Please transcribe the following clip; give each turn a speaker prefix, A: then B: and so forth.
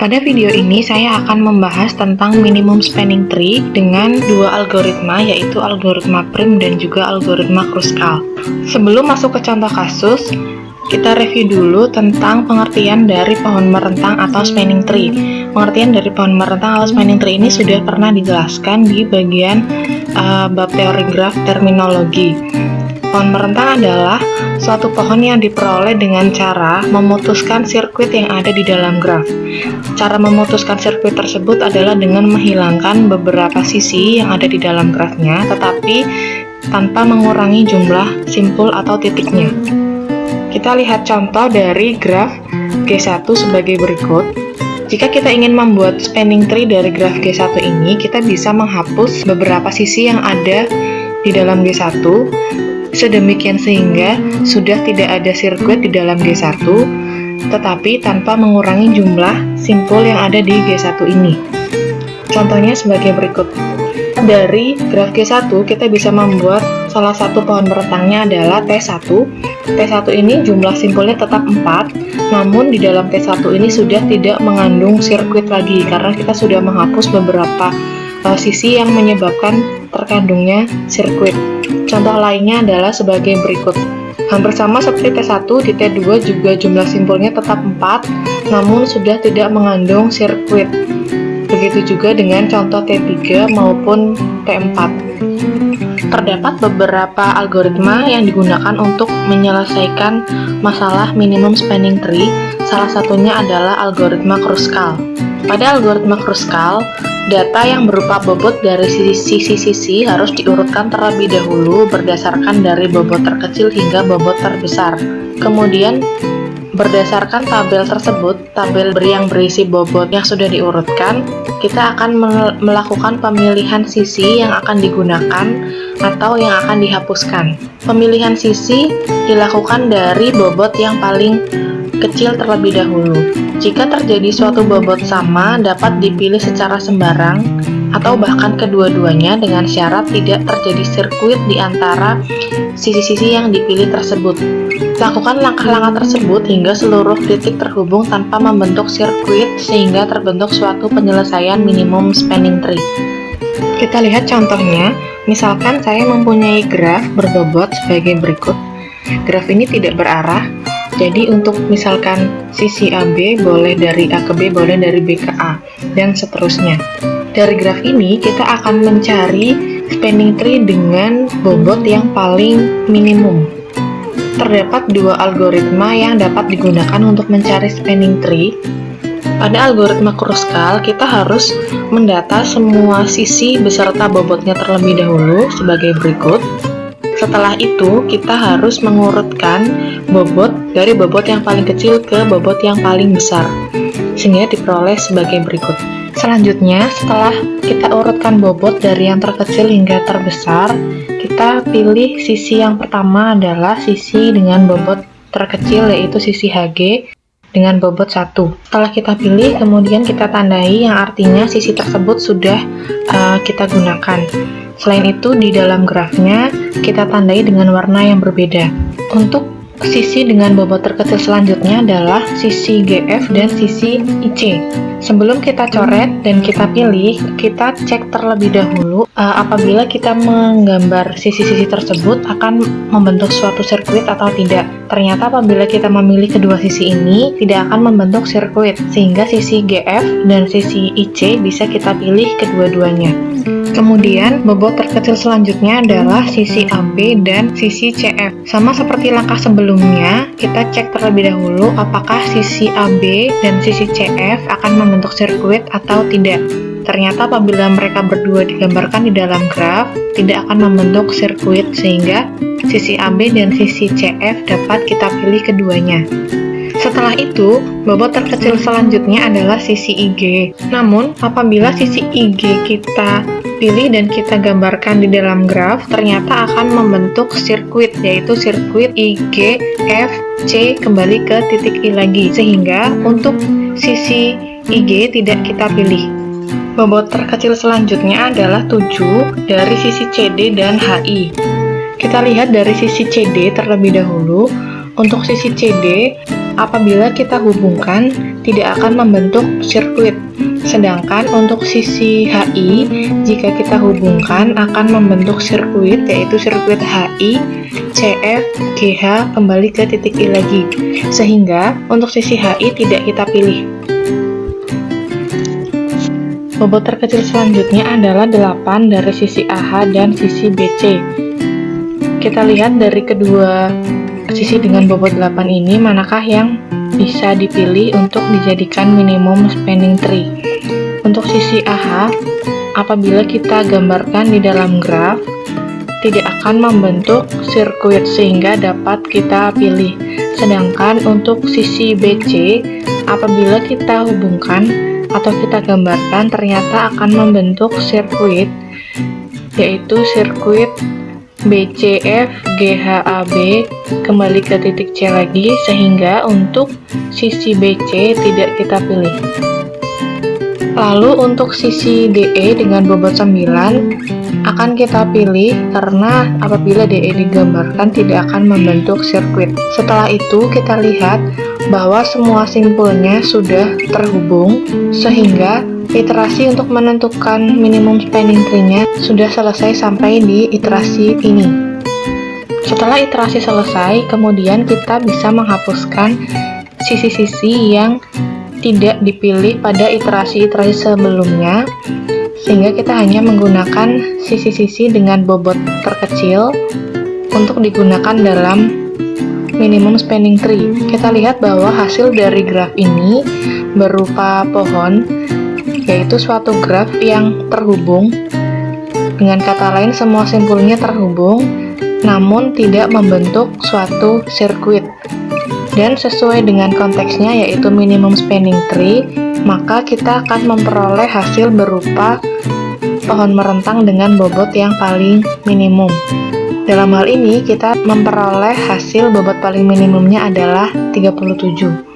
A: Pada video ini saya akan membahas tentang minimum spanning tree dengan dua algoritma, yaitu algoritma prim dan juga algoritma Kruskal. Sebelum masuk ke contoh kasus, kita review dulu tentang pengertian dari pohon merentang atau spanning tree. Pengertian dari pohon merentang atau spanning tree ini sudah pernah dijelaskan di bagian bab teori graf terminologi. Pohon merentang adalah suatu pohon yang diperoleh dengan cara memutuskan sirkuit yang ada di dalam graf. Cara memutuskan sirkuit tersebut adalah dengan menghilangkan beberapa sisi yang ada di dalam grafnya, tetapi tanpa mengurangi jumlah simpul atau titiknya. Kita lihat contoh dari graf G1 sebagai berikut. Jika kita ingin membuat spanning tree dari graf G1 ini, kita bisa menghapus beberapa sisi yang ada di dalam G1, sedemikian sehingga sudah tidak ada sirkuit di dalam G1, tetapi tanpa mengurangi jumlah simpul yang ada di G1 ini. Contohnya sebagai berikut. Dari graf G1 kita bisa membuat salah satu pohon merentangnya adalah T1. T1 ini jumlah simpulnya tetap 4, namun di dalam T1 ini sudah tidak mengandung sirkuit lagi karena kita sudah menghapus beberapa sisi yang menyebabkan terkandungnya sirkuit. Contoh lainnya adalah sebagai berikut. Hampir sama seperti T1, di T2 juga jumlah simpulnya tetap 4, namun sudah tidak mengandung sirkuit. Begitu juga dengan contoh T3 maupun T4. Terdapat beberapa algoritma yang digunakan untuk menyelesaikan masalah minimum spanning tree. Salah satunya adalah algoritma Kruskal. Pada algoritma Kruskal, data yang berupa bobot dari sisi-sisi harus diurutkan terlebih dahulu berdasarkan dari bobot terkecil hingga bobot terbesar. Kemudian, berdasarkan tabel tersebut, tabel yang berisi bobot yang sudah diurutkan, kita akan melakukan pemilihan sisi yang akan digunakan atau yang akan dihapuskan. Pemilihan sisi dilakukan dari bobot yang paling kecil terlebih dahulu. Jika terjadi suatu bobot sama, dapat dipilih secara sembarang atau bahkan kedua-duanya dengan syarat tidak terjadi sirkuit di antara sisi-sisi yang dipilih tersebut. Lakukan langkah-langkah tersebut hingga seluruh titik terhubung tanpa membentuk sirkuit sehingga terbentuk suatu penyelesaian minimum spanning tree. Kita lihat contohnya, misalkan saya mempunyai graf berbobot sebagai berikut. Graf ini tidak berarah, jadi untuk misalkan sisi AB boleh dari A ke B, boleh dari B ke A, dan seterusnya. Dari graf ini kita akan mencari spanning tree dengan bobot yang paling minimum. Terdapat dua algoritma yang dapat digunakan untuk mencari spanning tree. Pada algoritma Kruskal, kita harus mendata semua sisi beserta bobotnya terlebih dahulu sebagai berikut. Setelah itu, kita harus mengurutkan bobot dari bobot yang paling kecil ke bobot yang paling besar, sehingga diperoleh sebagai berikut. Selanjutnya, setelah kita urutkan bobot dari yang terkecil hingga terbesar, kita pilih sisi yang pertama adalah sisi dengan bobot terkecil, yaitu sisi HG dengan bobot 1. Setelah kita pilih, kemudian kita tandai yang artinya sisi tersebut sudah kita gunakan. Selain itu, di dalam grafnya kita tandai dengan warna yang berbeda. Untuk sisi dengan bobot terkecil selanjutnya adalah sisi GF dan sisi IC. Sebelum kita coret dan kita pilih, kita cek terlebih dahulu apabila kita menggambar sisi-sisi tersebut akan membentuk suatu sirkuit atau tidak. Ternyata apabila kita memilih kedua sisi ini tidak akan membentuk sirkuit, sehingga sisi GF dan sisi IC bisa kita pilih kedua-duanya. Kemudian, bobot terkecil selanjutnya adalah sisi AB dan sisi CF. Sama seperti langkah sebelumnya, kita cek terlebih dahulu apakah sisi AB dan sisi CF akan membentuk sirkuit atau tidak. Ternyata apabila mereka berdua digambarkan di dalam graf, tidak akan membentuk sirkuit sehingga sisi AB dan sisi CF dapat kita pilih keduanya. Setelah itu, bobot terkecil selanjutnya adalah sisi IG. Namun, apabila sisi IG kita pilih dan kita gambarkan di dalam graf, ternyata akan membentuk sirkuit, yaitu sirkuit IG, F, C kembali ke titik I lagi, sehingga untuk sisi IG tidak kita pilih. Bobot terkecil selanjutnya adalah 7 dari sisi CD dan HI. Kita lihat dari sisi CD terlebih dahulu. Untuk sisi CD, apabila kita hubungkan tidak akan membentuk sirkuit. Sedangkan untuk sisi HI, jika kita hubungkan akan membentuk sirkuit, yaitu sirkuit HI, CF, GH kembali ke titik I lagi. Sehingga untuk sisi HI tidak kita pilih. Bobot terkecil selanjutnya adalah 8 dari sisi AH dan sisi BC. Kita lihat dari kedua sisi dengan bobot 8 ini, manakah yang bisa dipilih untuk dijadikan minimum spanning tree. Untuk sisi AH, apabila kita gambarkan di dalam graf, tidak akan membentuk sirkuit sehingga dapat kita pilih. Sedangkan untuk sisi BC, apabila kita hubungkan atau kita gambarkan ternyata akan membentuk sirkuit, yaitu sirkuit BCF GHAB kembali ke titik C lagi, sehingga untuk sisi BC tidak kita pilih. Lalu untuk sisi DE dengan bobot 9 akan kita pilih karena apabila DE digambarkan tidak akan membentuk sirkuit. Setelah itu kita lihat bahwa semua simpulnya sudah terhubung sehingga iterasi untuk menentukan minimum spanning tree-nya sudah selesai sampai di iterasi ini. Setelah iterasi selesai, kemudian kita bisa menghapuskan sisi-sisi yang tidak dipilih pada iterasi-iterasi sebelumnya, sehingga kita hanya menggunakan sisi-sisi dengan bobot terkecil untuk digunakan dalam minimum spanning tree. Kita lihat bahwa hasil dari graf ini berupa pohon, yaitu suatu graf yang terhubung. Dengan kata lain, semua simpulnya terhubung, namun tidak membentuk suatu sirkuit. Dan sesuai dengan konteksnya, yaitu minimum spanning tree, maka kita akan memperoleh hasil berupa pohon merentang dengan bobot yang paling minimum. Dalam hal ini, kita memperoleh hasil bobot paling minimumnya adalah 37.